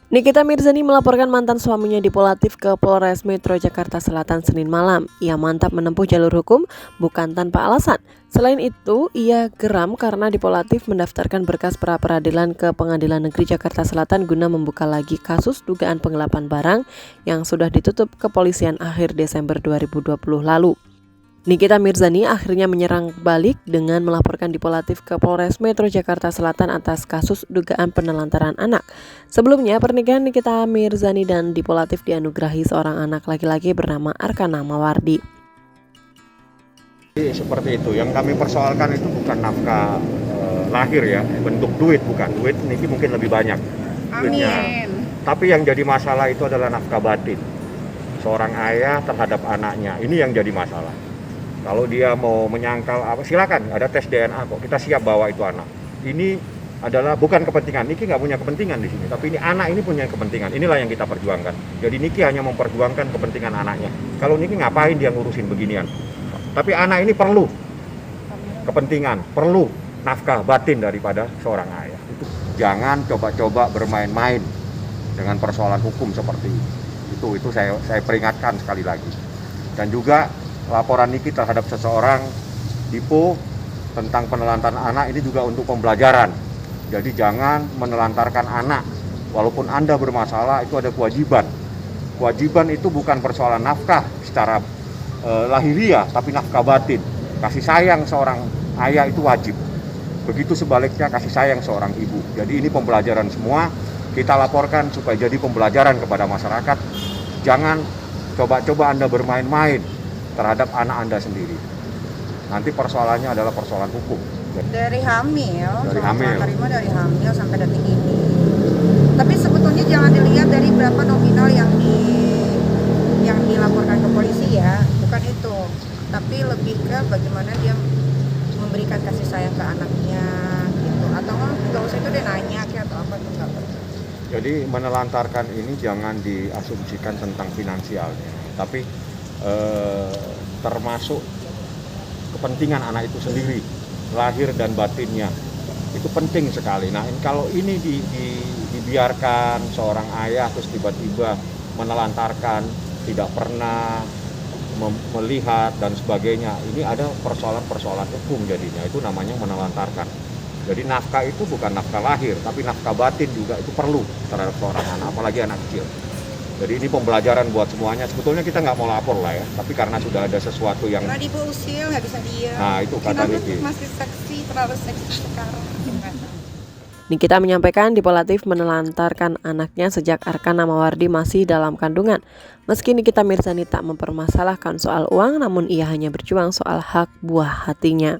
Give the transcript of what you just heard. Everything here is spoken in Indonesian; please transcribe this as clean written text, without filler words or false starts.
Nikita Mirzani melaporkan mantan suaminya Dipolatif ke Polres Metro Jakarta Selatan Senin malam. Ia mantap menempuh jalur hukum bukan tanpa alasan. Selain itu, ia geram karena Dipolatif mendaftarkan berkas pra-peradilan ke Pengadilan Negeri Jakarta Selatan guna membuka lagi kasus dugaan penggelapan barang yang sudah ditutup kepolisian akhir Desember 2020 lalu. Nikita Mirzani akhirnya menyerang balik dengan melaporkan Dipolatif ke Polres Metro Jakarta Selatan atas kasus dugaan penelantaran anak. Sebelumnya, pernikahan Nikita Mirzani dan Dipolatif dianugerahi seorang anak laki-laki bernama Arkana Mawardi. Seperti itu, yang kami persoalkan itu bukan nafkah lahir ya, bentuk duit bukan. Duit Niki mungkin lebih banyak duitnya. Amin. Tapi yang jadi masalah itu adalah nafkah batin. Seorang ayah terhadap anaknya, ini yang jadi masalah. Kalau dia mau menyangkal apa, silakan, ada tes DNA kok. Kita siap bawa itu anak. Ini adalah bukan kepentingan. Niki nggak punya kepentingan di sini, tapi ini anak ini punya kepentingan. Inilah yang kita perjuangkan. Jadi Niki hanya memperjuangkan kepentingan anaknya. Kalau Niki ngapain dia ngurusin beginian? Tapi anak ini perlu kepentingan, perlu nafkah batin daripada seorang ayah. Jangan coba-coba bermain-main dengan persoalan hukum seperti itu. Itu saya peringatkan sekali lagi. Dan juga laporan Niki terhadap seseorang Dipo tentang penelantaran anak ini juga untuk pembelajaran. Jadi jangan menelantarkan anak. Walaupun Anda bermasalah, itu ada kewajiban. Kewajiban itu bukan persoalan nafkah secara lahiriah, tapi nafkah batin. Kasih sayang seorang ayah itu wajib. Begitu sebaliknya kasih sayang seorang ibu. Jadi ini pembelajaran semua. Kita laporkan supaya jadi pembelajaran kepada masyarakat. Jangan coba-coba Anda bermain-main terhadap anak Anda sendiri. Nanti persoalannya adalah persoalan hukum. Dari hamil, hamil. Dari hamil sampai detik ini. Tapi sebetulnya jangan dilihat dari berapa nominal yang dilaporkan ke polisi ya, bukan itu. Tapi lebih ke bagaimana dia memberikan kasih sayang ke anaknya gitu. Atau nggak usah itu dia nanya atau apa itu nggak perlu. Jadi menelantarkan ini jangan diasumsikan tentang finansialnya, tapi termasuk kepentingan anak itu sendiri, lahir dan batinnya itu penting sekali. Nah, kalau ini dibiarkan seorang ayah terus tiba-tiba menelantarkan, tidak pernah melihat dan sebagainya, ini ada persoalan-persoalan hukum jadinya, itu namanya menelantarkan. Jadi nafkah itu bukan nafkah lahir, tapi nafkah batin juga itu perlu terhadap seorang anak, apalagi anak kecil. Jadi ini pembelajaran buat semuanya. Sebetulnya kita nggak mau lapor lah ya, tapi karena sudah ada sesuatu yang... Karena Ibu usil, nggak bisa diam. Nah itu kata Niki. Masih seksi, terlalu seksi sekarang. Nikita menyampaikan Dipolatif menelantarkan anaknya sejak Arkana Mawardi masih dalam kandungan. Meski Nikita Mirzani tak mempermasalahkan soal uang, namun ia hanya berjuang soal hak buah hatinya.